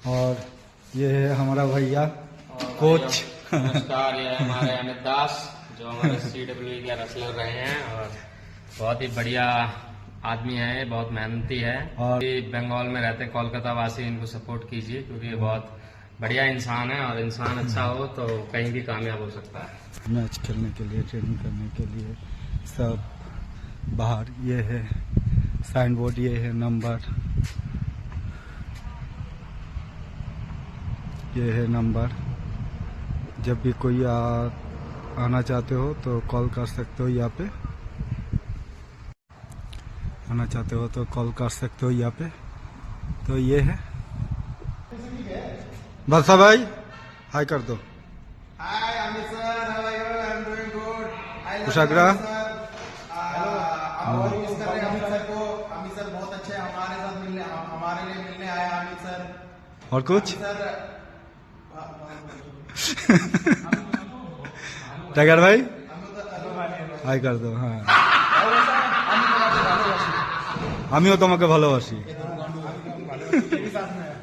और ये है हमारा भैया कोच। नमस्कार, ये है हमारे अमित दास जो हमारे CWE के रेसलर रहे हैं और बहुत ही बढ़िया आदमी है, बहुत मेहनती है और बंगाल में रहते हैं, कोलकाता वासी, इनको सपोर्ट कीजिए क्योंकि ये बहुत बढ़िया इंसान है और इंसान अच्छा हो तो कहीं भी कामयाब हो सकता है। मैच खेलने के लिए, ट्रेनिंग करने के लिए सब बाहर। ये है साइन बोर्ड, ये है नंबर, ये है नंबर। जब भी कोई आना चाहते हो तो कॉल कर सकते हो यहाँ पे, आना चाहते हो तो कॉल कर सकते हो यहाँ पे। तो ये है बसा भाई, हाय कर दो। Hi, Amit sir. How are you? I'm doing good. I love Kushagra. you, sir. और मिस कर रहे हैं अमित सर को। अमित सर बहुत अच्छे हैं, हमारे साथ मिलने, हमारे लिए मिलने आए अमित सर। और कुछ सर टाइगर भाई हाय कर दो। हाँ, আমিও তোমাকে ভালোবাসি।